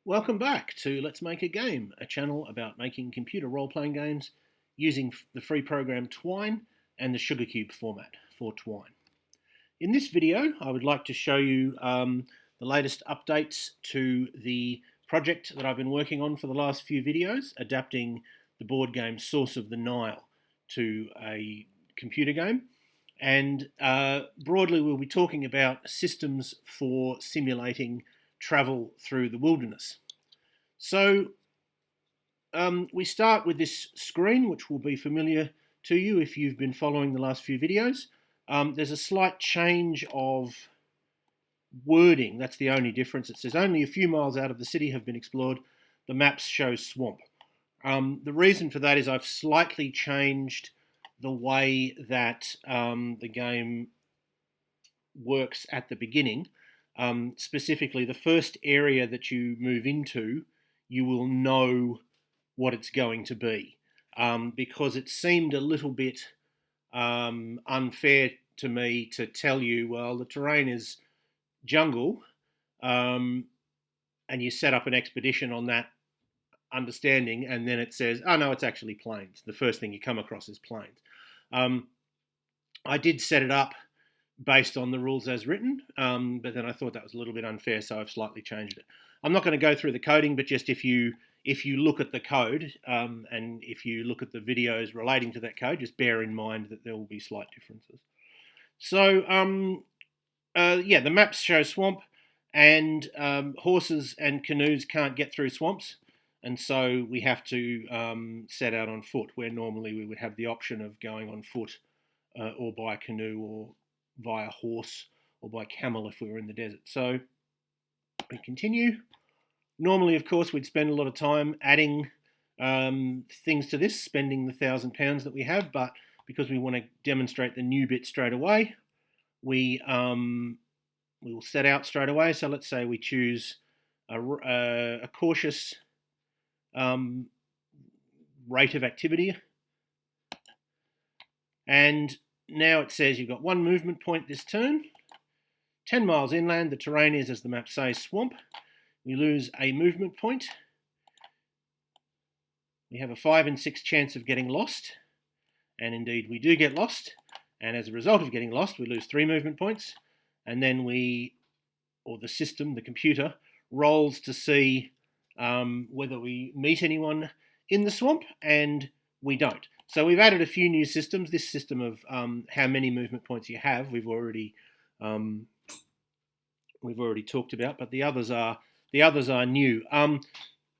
Welcome back to Let's Make a Game, a channel about making computer role-playing games using the free program Twine and the Sugarcube format for Twine. In this video, I would like to show you the latest updates to the project that I've been working on for the last few videos, adapting the board game Source of the Nile to a computer game. And broadly, we'll be talking about systems for simulating travel through the wilderness. So we start with this screen, which will be familiar to you if you've been following the last few videos. There's a slight change of wording. That's the only difference. It says only a few miles out of the city have been explored. The maps show swamp. The reason for that is I've slightly changed the way that the game works at the beginning. Specifically, the first area that you move into, you will know what it's going to be, because it seemed a little bit unfair to me to tell you, well, the terrain is jungle, and you set up an expedition on that understanding, and then it says, oh no, it's actually plains. The first thing you come across is plains. I did set it up based on the rules as written, but then I thought that was a little bit unfair, so I've slightly changed it. I'm not going to go through the coding, but just if you look at the code and if you look at the videos relating to that code, just bear in mind that there will be slight differences. So yeah, the maps show swamp, and horses and canoes can't get through swamps, and so we have to set out on foot, where normally we would have the option of going on foot or by canoe or via horse or by camel if we were in the desert. So we continue. Normally, of course, we'd spend a lot of time adding things to this, spending the £1,000 that we have, but because we want to demonstrate the new bit straight away, we will set out straight away. So let's say we choose a cautious rate of activity, and now it says you've got one movement point this turn. 10 miles inland, the terrain is, as the map says, swamp. We lose a movement point. We have a 5 in 6 chance of getting lost, and indeed we do get lost, and as a result of getting lost we lose 3 movement points, and then the system, the computer, rolls to see whether we meet anyone in the swamp, and we don't. So we've added a few new systems. This system of how many movement points you have, we've already talked about, but the others are new.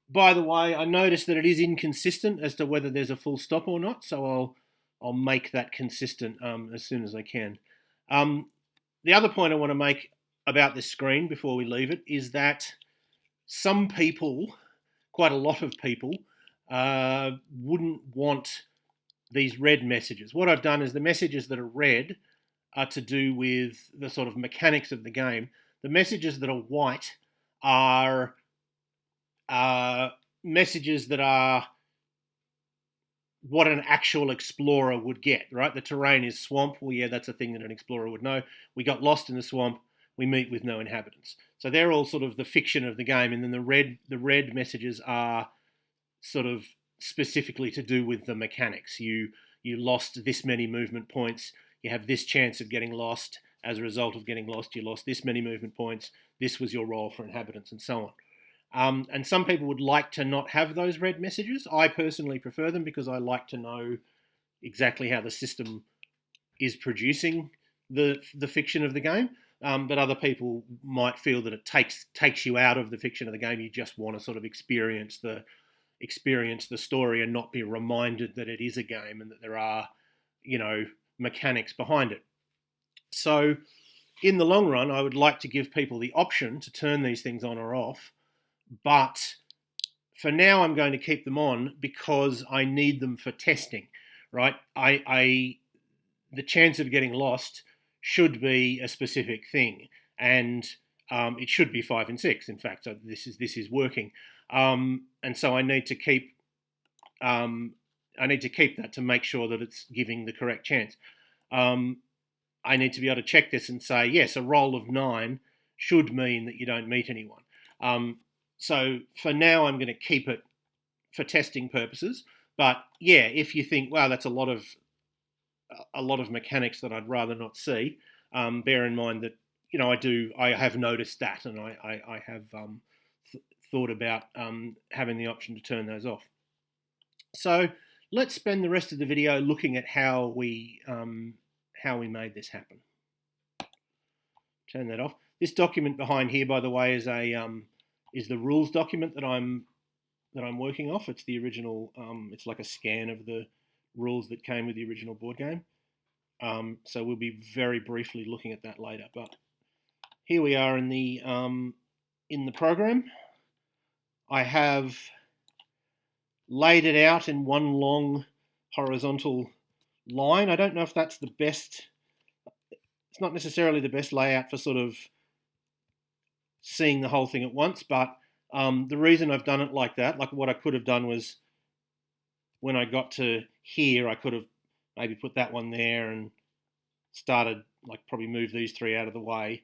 By the way, I noticed that it is inconsistent as to whether there's a full stop or not, so I'll make that consistent as soon as I can. The other point I want to make about this screen before we leave it is that some people, quite a lot of people, wouldn't want these red messages. What I've done is the messages that are red are to do with the sort of mechanics of the game. The messages that are white are messages that are what an actual explorer would get, right? The terrain is swamp. Well, yeah, that's a thing that an explorer would know. We got lost in the swamp. We meet with no inhabitants. So they're all sort of the fiction of the game. And then the red messages are sort of specifically to do with the mechanics. You lost this many movement points. You have this chance of getting lost. As a result of getting lost, you lost this many movement points. This was your roll for inhabitants, and so on. And some people would like to not have those red messages. I personally prefer them because I like to know exactly how the system is producing the fiction of the game. But other people might feel that it takes you out of the fiction of the game. You just want to sort of experience the story and not be reminded that it is a game and that there are, mechanics behind it. So in the long run, I would like to give people the option to turn these things on or off, but for now I'm going to keep them on because I need them for testing, right? The chance of getting lost should be a specific thing, and it should be 5 in 6. In fact, so this is working, and so I need to keep that to make sure that it's giving the correct chance. I need to be able to check this and say, yes, a roll of 9 should mean that you don't meet anyone. So for now, I'm going to keep it for testing purposes. But yeah, if you think, wow, that's a lot of mechanics that I'd rather not see, bear in mind that I have noticed that, and I have thought about having the option to turn those off. So let's spend the rest of the video looking at how we made this happen. Turn that off. This document behind here, by the way, is the rules document that I'm working off. It's the original. It's like a scan of the rules that came with the original board game. So we'll be very briefly looking at that later. But here we are in the program. I have laid it out in one long horizontal line. I don't know if that's the best. It's not necessarily the best layout for sort of seeing the whole thing at once, but the reason I've done it like that, like what I could have done was when I got to here, I could have maybe put that one there and started, like, probably move these three out of the way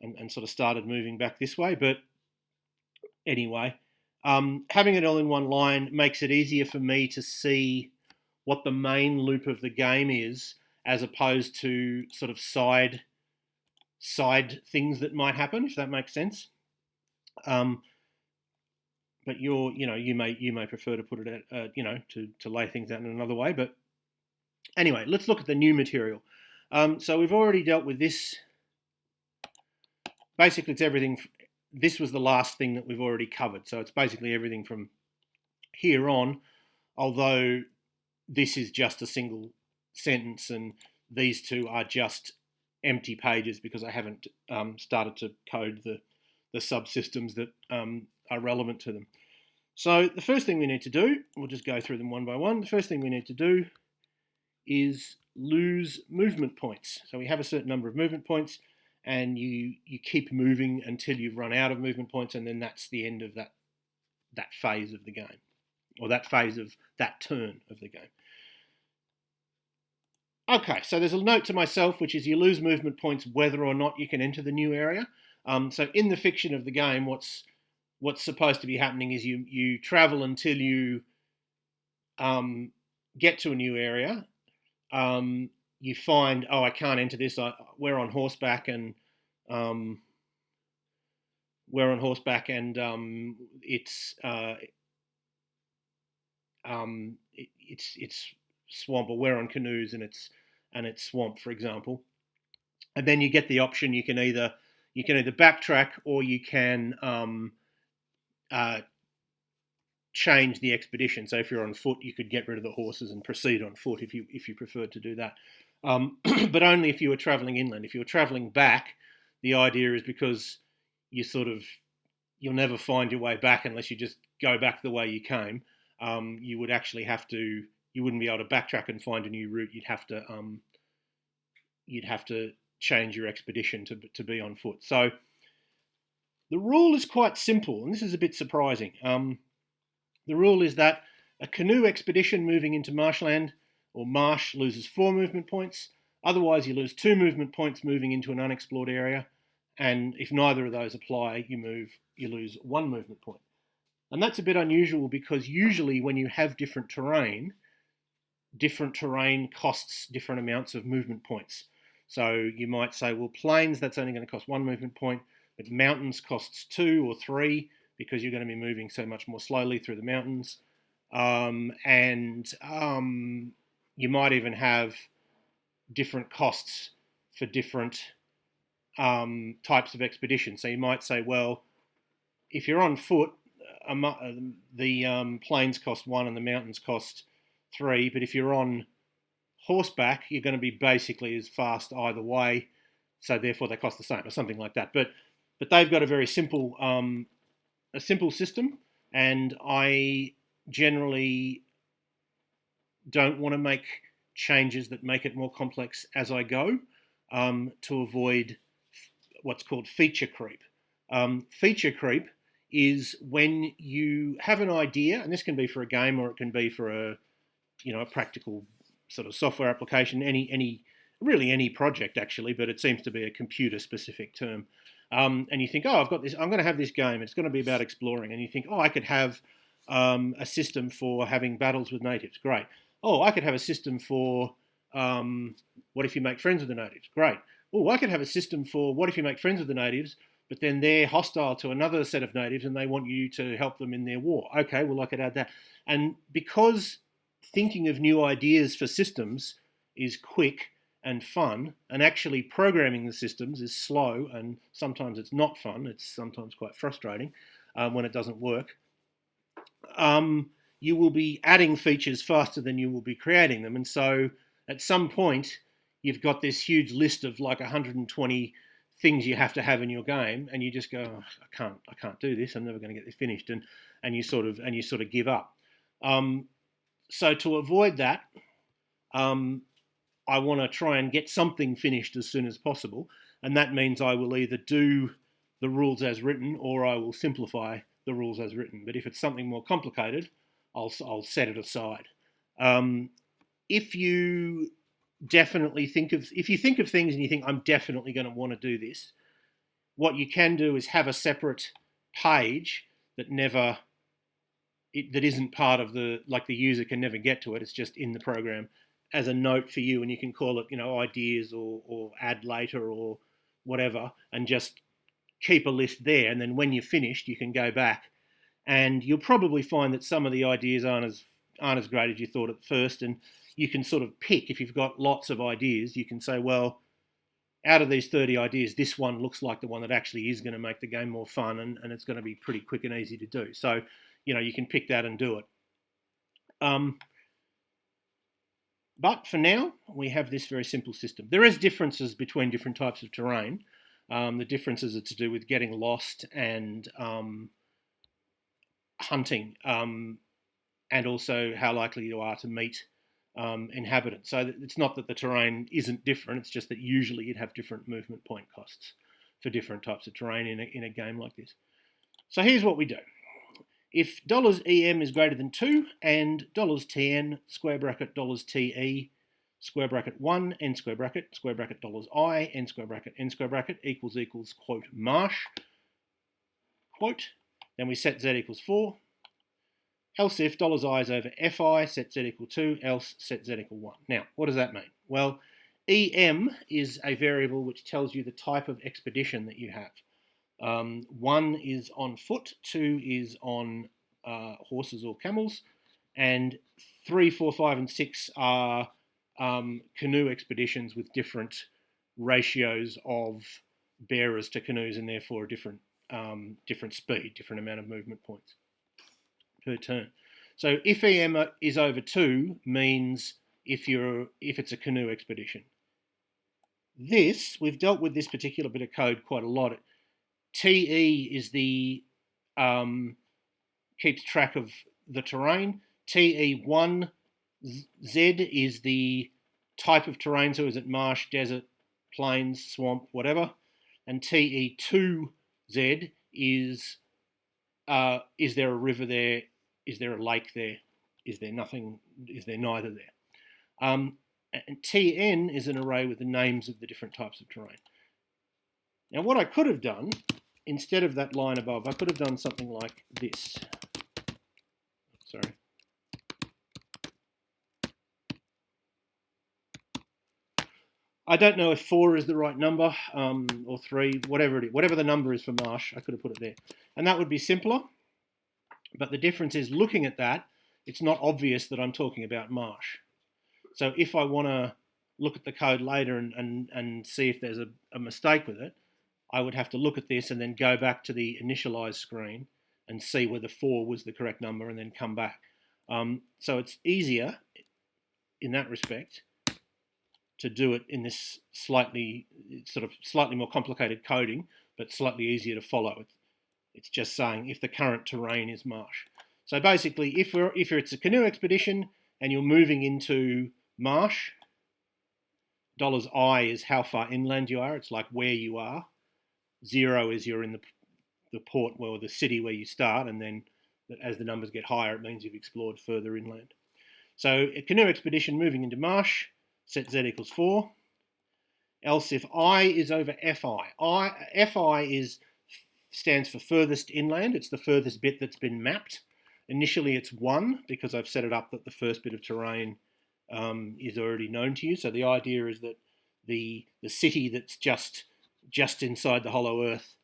and sort of started moving back this way. But anyway, having it all in one line makes it easier for me to see what the main loop of the game is, as opposed to sort of side things that might happen, if that makes sense. But you may prefer to put it at, to lay things out in another way. But anyway, let's look at the new material. So we've already dealt with this. Basically, it's everything. This was the last thing that we've already covered. So it's basically everything from here on, although this is just a single sentence and these two are just empty pages because I haven't started to code the subsystems that are relevant to them. So the first thing we need to do, we'll just go through them one by one. The first thing we need to do is lose movement points. So we have a certain number of movement points, and you keep moving until you've run out of movement points, and then that's the end of that phase of the game, or that phase of that turn of the game. Okay, so there's a note to myself, which is you lose movement points whether or not you can enter the new area. So in the fiction of the game, what's supposed to be happening is you travel until you get to a new area. You find, I can't enter this. We're on horseback, and it's swamp, or we're on canoes and it's swamp, for example. And then you get the option. You can either backtrack, or you can change the expedition. So if you're on foot, you could get rid of the horses and proceed on foot if you preferred to do that. But only if you were travelling inland. If you were travelling back, the idea is because you'll never find your way back unless you just go back the way you came. You would actually you wouldn't be able to backtrack and find a new route. You'd have to change your expedition to be on foot. So the rule is quite simple, and this is a bit surprising. The rule is that a canoe expedition moving into marshland or marsh loses 4 movement points. Otherwise, you lose 2 movement points moving into an unexplored area. And if neither of those apply, you lose 1 movement point. And that's a bit unusual because usually when you have different terrain costs different amounts of movement points. So you might say, well, plains, that's only going to cost 1 movement point, but mountains costs 2 or 3 because you're going to be moving so much more slowly through the mountains. You might even have different costs for different types of expedition. So you might say, well, if you're on foot, the plains cost 1 and the mountains cost 3, but if you're on horseback, you're going to be basically as fast either way, so therefore they cost the same, or something like that. But they've got a very simple system, and I generally don't want to make changes that make it more complex as I go, to avoid what's called feature creep. Feature creep is when you have an idea, and this can be for a game or it can be for a practical sort of software application, any project actually, but it seems to be a computer specific term. And you think, oh, I've got this. I'm going to have this game. It's going to be about exploring. And you think, oh, I could have a system for having battles with natives. Great. Oh, I could have a system for what if you make friends with the natives? Great. Oh, I could have a system for what if you make friends with the natives, but then they're hostile to another set of natives and they want you to help them in their war. Okay, well, I could add that. And because thinking of new ideas for systems is quick and fun, and actually programming the systems is slow and sometimes it's not fun, it's sometimes quite frustrating when it doesn't work, you will be adding features faster than you will be creating them. And so at some point, you've got this huge list of like 120 things you have to have in your game, and you just go, oh, I can't do this. I'm never going to get this finished, and you sort of give up. So to avoid that, I want to try and get something finished as soon as possible, and that means I will either do the rules as written or I will simplify the rules as written. But if it's something more complicated, I'll set it aside. If you think of things and you think I'm definitely going to want to do this, what you can do is have a separate page that isn't part of the user can never get to it. It's just in the program as a note for you, and you can call it ideas or add later or whatever, and just keep a list there. And then when you're finished, you can go back, and you'll probably find that some of the ideas aren't as great as you thought at first, and you can sort of pick. If you've got lots of ideas, you can say, well, out of these 30 ideas, this one looks like the one that actually is going to make the game more fun, and it's going to be pretty quick and easy to do. So, you can pick that and do it. But for now, we have this very simple system. There is differences between different types of terrain. The differences are to do with getting lost and hunting, and also how likely you are to meet inhabitants. So it's not that the terrain isn't different, it's just that usually you'd have different movement point costs for different types of terrain in a game like this. So here's what we do. If $EM is greater than 2 and $TN square bracket $TE square bracket 1 n square bracket $I n square bracket equals quote marsh quote, then we set z equals 4. Else if $I is over fi, set z equal 2, else set z equal 1. Now, what does that mean? Well, EM is a variable which tells you the type of expedition that you have. 1 is on foot, 2 is on horses or camels, and 3, 4, 5, and 6 are canoe expeditions with different ratios of bearers to canoes, and therefore a different speed, different amount of movement points per turn. So if EM is over 2 means if it's a canoe expedition. We've dealt with this particular bit of code quite a lot. TE is the keeps track of the terrain. TE1Z is the type of terrain, so is it marsh, desert, plains, swamp, whatever. And TE2Z is there a river there? Is there a lake there? Is there nothing? Is there neither there? And TN is an array with the names of the different types of terrain. Now, what I could have done, instead of that line above, I could have done something like this. Sorry. I don't know if 4 is the right number, or 3, whatever it is. Whatever the number is for marsh, I could have put it there. And that would be simpler. But the difference is, looking at that, it's not obvious that I'm talking about marsh. So if I want to look at the code later and see if there's a mistake with it, I would have to look at this and then go back to the initialize screen and see whether 4 was the correct number and then come back. So it's easier in that respect to do it in this slightly more complicated coding, but slightly easier to follow. It's just saying if the current terrain is marsh. So basically, if it's a canoe expedition and you're moving into marsh, $I is how far inland you are. It's like where you are. 0 is you're in the port, well, the city where you start, and then as the numbers get higher, it means you've explored further inland. So a canoe expedition moving into marsh, set z equals 4. else if I is over Fi stands for furthest inland. It's the furthest bit that's been mapped. Initially it's 1 because I've set it up that the first bit of terrain is already known to you. So the idea is that the city that's just inside the hollow earth,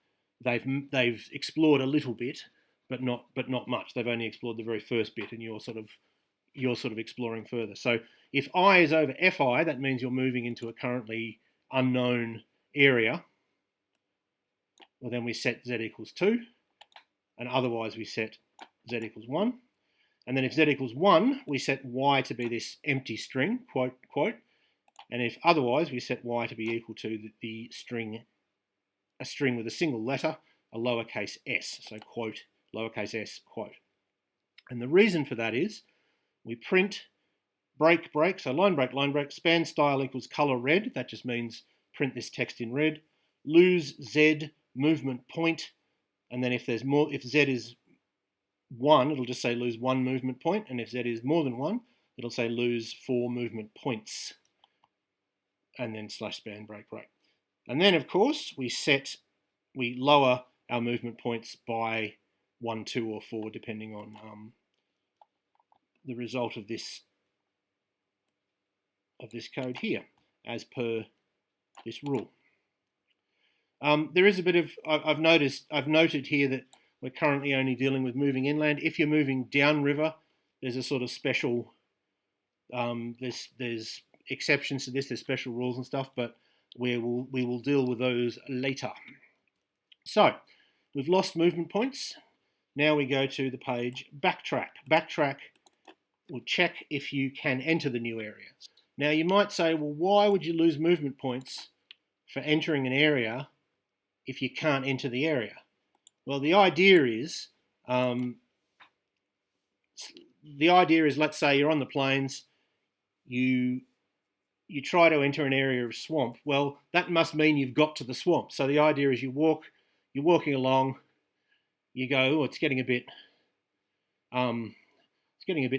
they've explored a little bit, but not much. They've only explored the very first bit, and you're sort of exploring further. So if I is over Fi, that means you're moving into a currently unknown area. Well, then we set z equals 2, and otherwise we set z equals 1. And then if z equals 1, we set y to be this empty string, quote, quote. And if otherwise, we set y to be equal to the string, a string with a single letter, a lowercase s, so quote, lowercase s, quote. And the reason for that is we print break, break, so line break, span style equals color red. That just means print this text in red. Lose z movement point, and then if there's more, if z is 1, it'll just say lose 1 movement point, and if z is more than 1, it'll say lose 4 movement points, and then slash span break break. And then of course we lower our movement points by 1, 2, or 4 depending on the result of this code here, as per this rule. There is a bit of, I've noted here that we're currently only dealing with moving inland. If you're moving downriver, there's a sort of special, there's exceptions to this, there's special rules and stuff, but we will deal with those later. So we've lost movement points. Now we go to the page backtrack. Backtrack will check if you can enter the new area. Now you might say, well, why would you lose movement points for entering an area if you can't enter the area? Well, the idea is, let's say you're on the plains, you try to enter an area of swamp. Well, that must mean you've got to the swamp. So the idea is you're walking along, you go, oh, it's getting a bit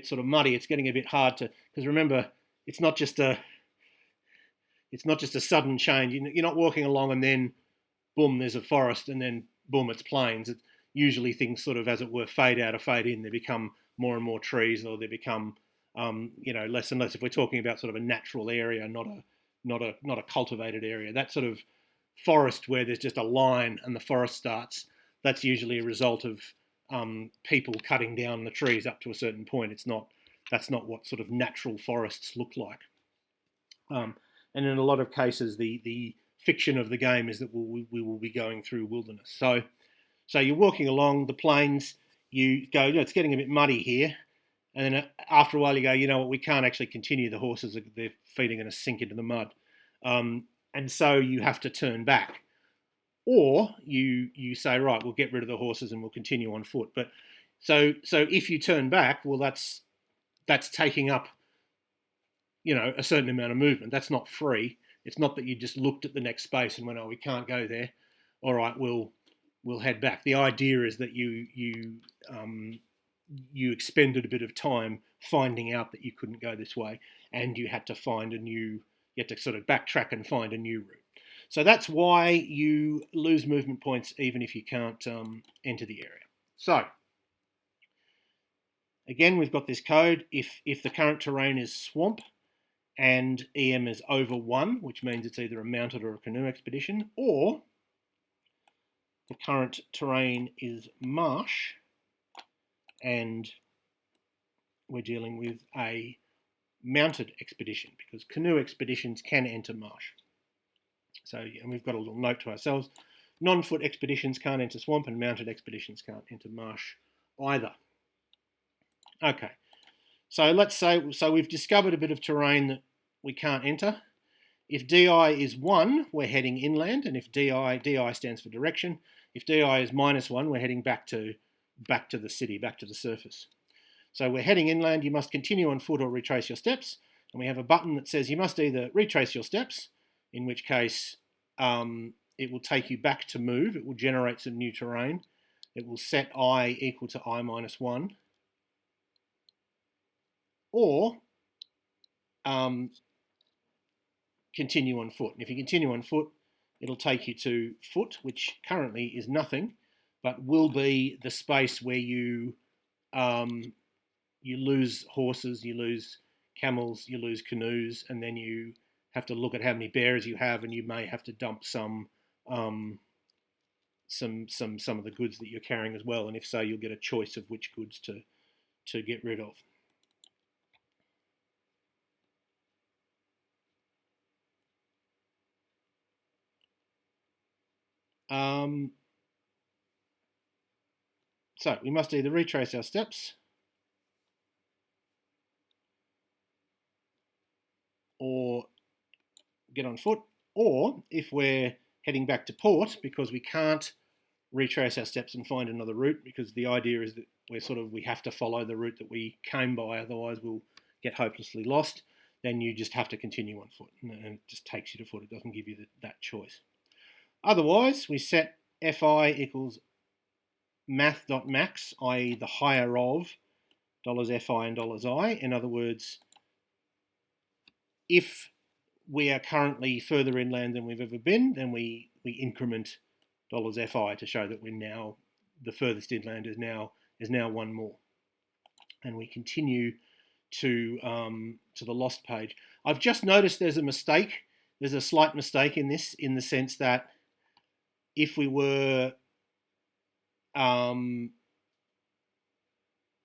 sort of muddy. It's getting a bit hard to, because remember, it's not just a sudden change. You're not walking along and then boom, there's a forest, and then boom, it's plains. It's usually things sort of, as it were, fade out or fade in. They become more and more trees, or they become, less and less. If we're talking about sort of a natural area, not a cultivated area, that sort of forest where there's just a line and the forest starts, that's usually a result of people cutting down the trees up to a certain point. That's not what sort of natural forests look like. And in a lot of cases, the fiction of the game is that we will be going through wilderness. So you're walking along the plains, you go, it's getting a bit muddy here, and then after a while you go, you know what, we can't actually continue. The horses, their feet are going to sink into the mud, and so you have to turn back, or you say, right, we'll get rid of the horses and we'll continue on foot. But so if you turn back, well, that's taking up, a certain amount of movement. That's not free. It's not that you just looked at the next space and went, oh, we can't go there. All right, we'll head back. The idea is that you expended a bit of time finding out that you couldn't go this way, and you had to sort of backtrack and find a new route. So that's why you lose movement points even if you can't enter the area. So again, we've got this code. If the current terrain is swamp, and EM is over 1, which means it's either a mounted or a canoe expedition, or the current terrain is marsh, and we're dealing with a mounted expedition, because canoe expeditions can enter marsh. So, and we've got a little note to ourselves, non-foot expeditions can't enter swamp, and mounted expeditions can't enter marsh either. Okay. So let's say, we've discovered a bit of terrain that we can't enter. If DI is 1, we're heading inland, and if DI stands for direction. If DI is -1, we're heading back to the city, back to the surface. So we're heading inland. You must continue on foot or retrace your steps. And we have a button that says you must either retrace your steps, in which case it will take you back to move. It will generate some new terrain. It will set I equal to I -1. Or continue on foot. And if you continue on foot, it'll take you to foot, which currently is nothing, but will be the space where you lose horses, you lose camels, you lose canoes, and then you have to look at how many bearers you have, and you may have to dump some of the goods that you're carrying as well. And if so, you'll get a choice of which goods to get rid of. So we must either retrace our steps or get on foot, or if we're heading back to port because we can't retrace our steps and find another route, because the idea is that we have to follow the route that we came by, otherwise we'll get hopelessly lost, then you just have to continue on foot, and it just takes you to foot. It doesn't give you that choice. Otherwise, we set fi equals math.max, i.e. the higher of $fi and $i. In other words, if we are currently further inland than we've ever been, then we increment $fi to show that we're now, the furthest inland is now one more. And we continue to the lost page. I've just noticed there's a mistake. There's a slight mistake in this, in the sense that if we were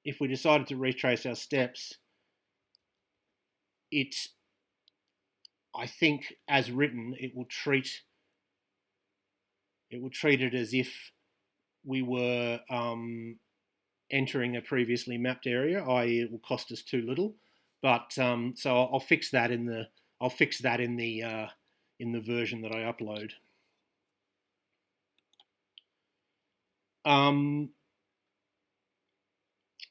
if we decided to retrace our steps, I think as written, it will treat it as if we were entering a previously mapped area, i.e. it will cost us too little. But so I'll fix that in the version that I upload.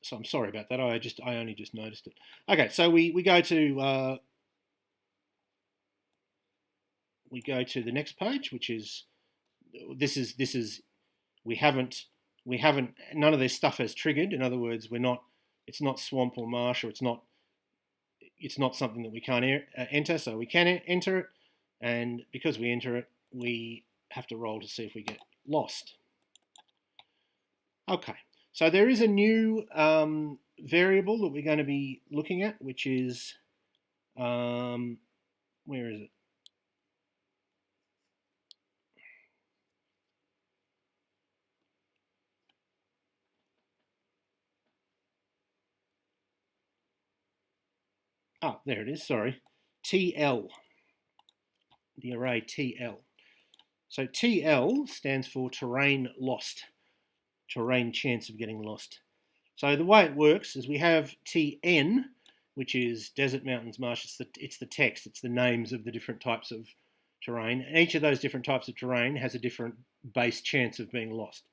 So I'm sorry about that. I only just noticed it. Okay, so we go to the next page, which is we haven't none of this stuff has triggered. In other words, it's not swamp or marsh, or it's not something that we can't enter. So we can enter it, and because we enter it, we have to roll to see if we get lost. Okay, so there is a new variable that we're going to be looking at, which is, where is it? Oh, there it is, sorry. TL, the array TL. So TL stands for terrain lost, terrain chance of getting lost. So the way it works is we have TN, which is desert, mountains, marsh. It's the text, it's the names of the different types of terrain. And each of those different types of terrain has a different base chance of being lost.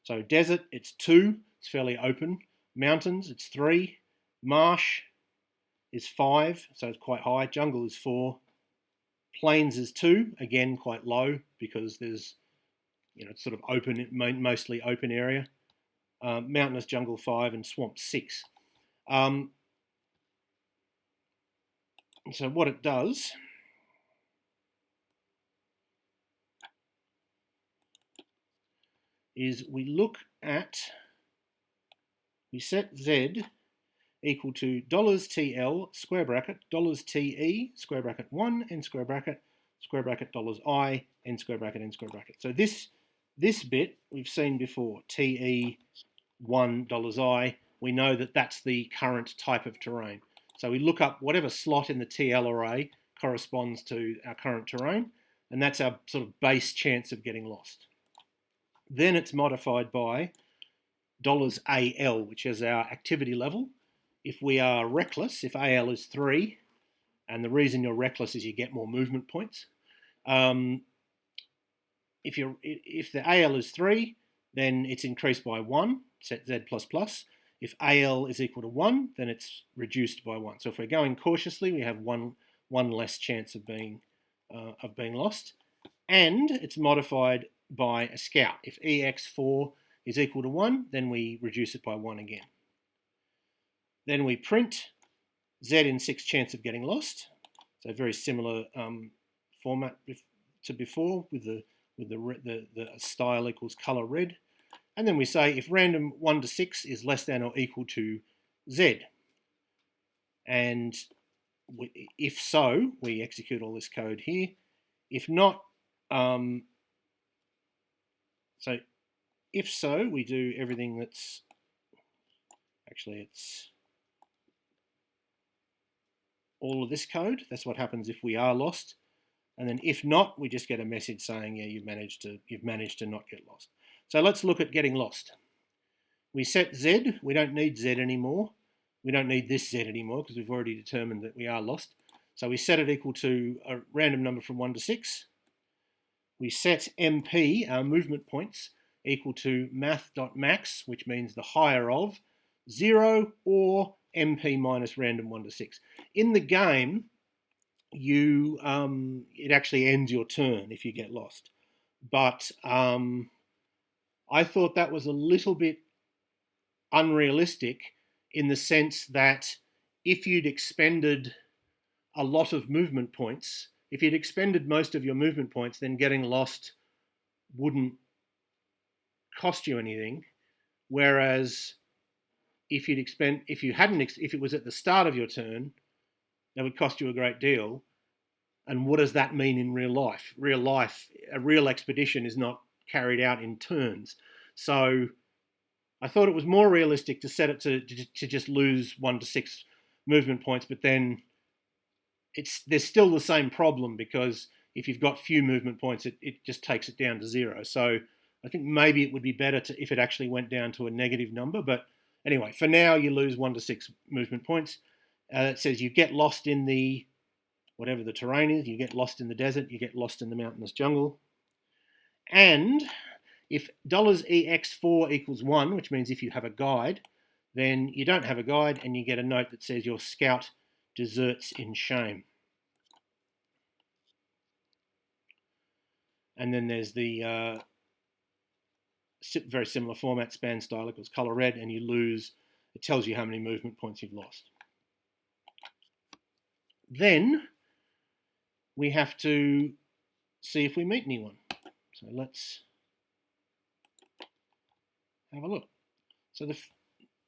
So desert, it's 2, it's fairly open. Mountains, it's 3. Marsh is 5, so it's quite high. Jungle is 4. Plains is 2, again quite low because there's, it's sort of open, mostly open area. Mountainous jungle 5 and swamp 6. So what it does is we set Z equal to $TL square bracket $TE square bracket 1 and square bracket $I and square bracket and square bracket. So this bit we've seen before, TE $1 I. We know that that's the current type of terrain. So we look up whatever slot in the TL array corresponds to our current terrain, and that's our sort of base chance of getting lost. Then it's modified by $AL, which is our activity level. If we are reckless, if AL is 3, and the reason you're reckless is you get more movement points. If the AL is 3, then it's increased by 1, set Z++. If AL is equal to 1, then it's reduced by 1. So if we're going cautiously, we have one less chance of being lost. And it's modified by a scout. If EX4 is equal to 1, then we reduce it by 1 again. Then we print Z in 6 chance of getting lost. So very similar format to before with the style equals color red. And then we say if random 1 to 6 is less than or equal to Z. And if so, we execute all this code here. If not, so if so, we do everything that's, actually it's all of this code. That's what happens if we are lost. And then if not, we just get a message saying, yeah, you've managed to not get lost. So let's look at getting lost. We set Z. We don't need Z anymore. We don't need this Z anymore because we've already determined that we are lost. So we set it equal to a random number from 1 to 6. We set MP, our movement points, equal to math.max, which means the higher of 0 or MP minus random 1 to 6. In the game, it actually ends your turn if you get lost. But I thought that was a little bit unrealistic in the sense that if you'd expended a lot of movement points, if you'd expended most of your movement points, then getting lost wouldn't cost you anything. Whereas if it was at the start of your turn, that would cost you a great deal. And what does that mean in real life? A real expedition is not carried out in turns. So I thought it was more realistic to set it to just lose 1 to 6 movement points, but then there's still the same problem because if you've got few movement points, it just takes it down to 0. So I think maybe it would be better if it actually went down to a negative number. But anyway, for now, you lose 1 to 6 movement points. It says you get lost in the, whatever the terrain is, you get lost in the desert, you get lost in the mountainous jungle. And if $EX4 equals 1, which means if you have a guide, then you don't have a guide and you get a note that says your scout deserts in shame. And then there's the very similar format, span style equals color red, and you lose, it tells you how many movement points you've lost. Then we have to see if we meet anyone. So let's have a look. So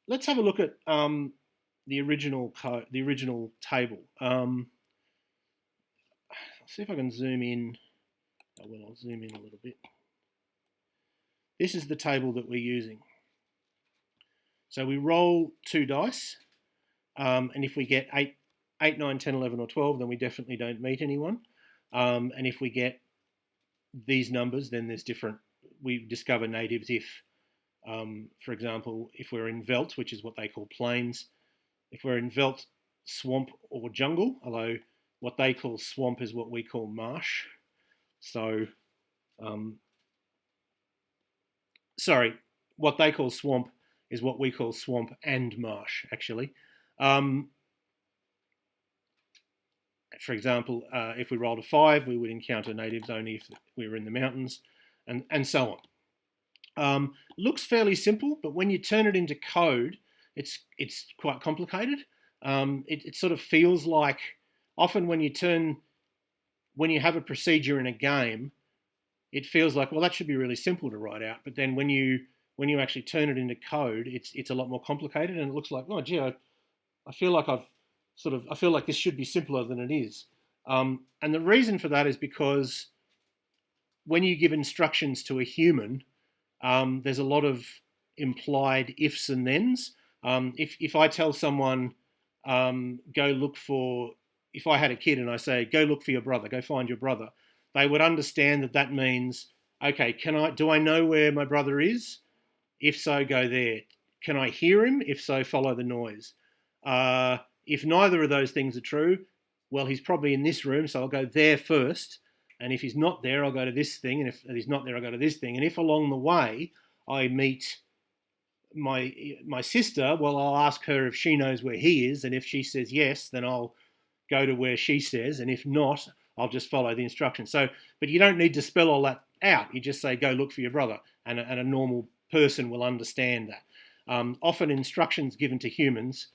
let's have a look at the original table. I'll see if I can zoom in. Oh, well, I'll zoom in a little bit. This is the table that we're using. So we roll 2 dice, and if we get 8, 9, 10, 11, or 12, then we definitely don't meet anyone. And if we get these numbers, then there's different. We discover natives if, for example, if we're in veldt, which is what they call plains. If we're in veldt, swamp, or jungle, although what they call swamp is what we call marsh. So, sorry, what they call swamp is what we call swamp and marsh, actually. For example, if we rolled a 5, we would encounter natives only if we were in the mountains, and so on. Looks fairly simple, but when you turn it into code, it's quite complicated. It sort of feels like often when you have a procedure in a game, it feels like, well, that should be really simple to write out. But then when you actually turn it into code, it's a lot more complicated, and it looks like, oh, gee, I feel like this should be simpler than it is. And the reason for that is because when you give instructions to a human, there's a lot of implied ifs and thens. If I tell someone, if I had a kid and I say, go look for your brother, go find your brother, they would understand that means, okay, do I know where my brother is? If so, go there. Can I hear him? If so, follow the noise. If neither of those things are true, well, he's probably in this room, so I'll go there first. And if he's not there, I'll go to this thing. And if he's not there, I'll go to this thing. And if along the way I meet my sister, well, I'll ask her if she knows where he is. And if she says yes, then I'll go to where she says. And if not, I'll just follow the instructions. So, but you don't need to spell all that out. You just say, go look for your brother. And a normal person will understand that. Often instructions given to humans,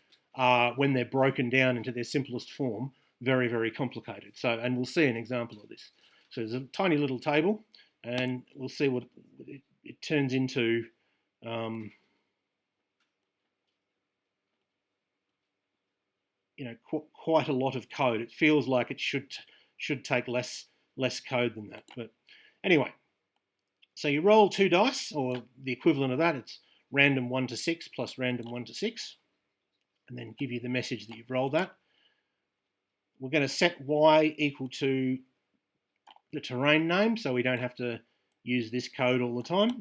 when they're broken down into their simplest form, very, very complicated. So, and we'll see an example of this. So there's a tiny little table, and we'll see what it turns into. Quite a lot of code. It feels like it should take less code than that. But anyway, so you roll 2 dice, or the equivalent of that. It's random 1 to 6 plus random 1 to 6, and then give you the message that you've rolled that. We're going to set y equal to the terrain name, so we don't have to use this code all the time.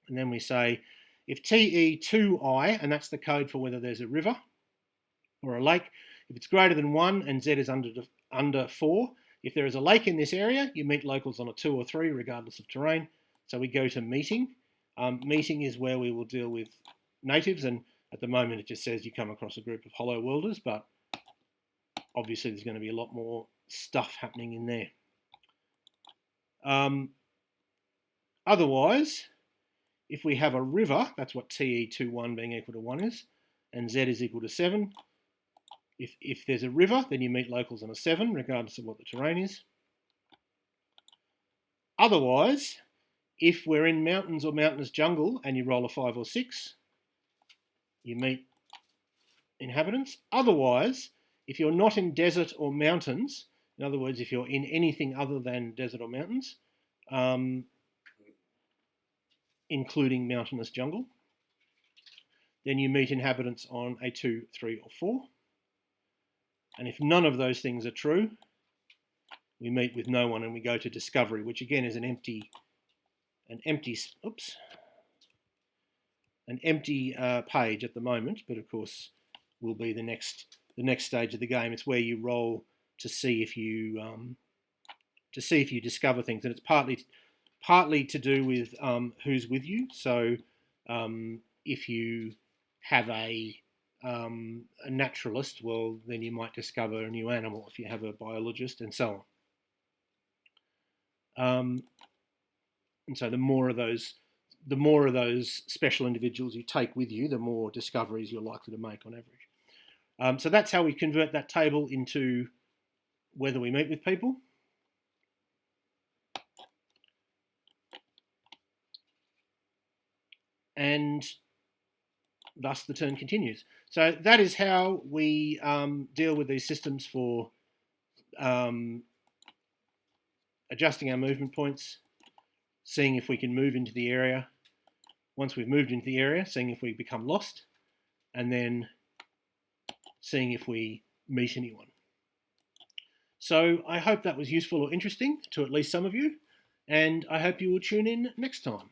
And then we say if TE2I, and that's the code for whether there's a river or a lake, if it's greater than 1 and Z is under 4, if there is a lake in this area, you meet locals on a 2 or 3, regardless of terrain. So we go to meeting. Meeting is where we will deal with natives, and at the moment it just says you come across a group of hollow worlders, but obviously there's going to be a lot more stuff happening in there. Otherwise, if we have a river, that's what TE21 being equal to 1 is, and Z is equal to 7. If there's a river, then you meet locals on a 7, regardless of what the terrain is. Otherwise, if we're in mountains or mountainous jungle and you roll a 5 or 6, you meet inhabitants. Otherwise, if you're not in desert or mountains, in other words, if you're in anything other than desert or mountains, including mountainous jungle, then you meet inhabitants on a 2, 3, or 4. And if none of those things are true, we meet with no one and we go to discovery, which again is an empty page at the moment, but of course will be the next stage of the game. It's where you roll to see if you discover things, and it's partly to do with who's with you. So if you have a naturalist, well, then you might discover a new animal. If you have a biologist, and so on. And so the more of those special individuals you take with you, the more discoveries you're likely to make on average. So that's how we convert that table into whether we meet with people. And thus the turn continues. So that is how we deal with these systems for adjusting our movement points, seeing if we can move into the area. Once we've moved into the area, seeing if we become lost, and then seeing if we meet anyone. So I hope that was useful or interesting to at least some of you, and I hope you will tune in next time.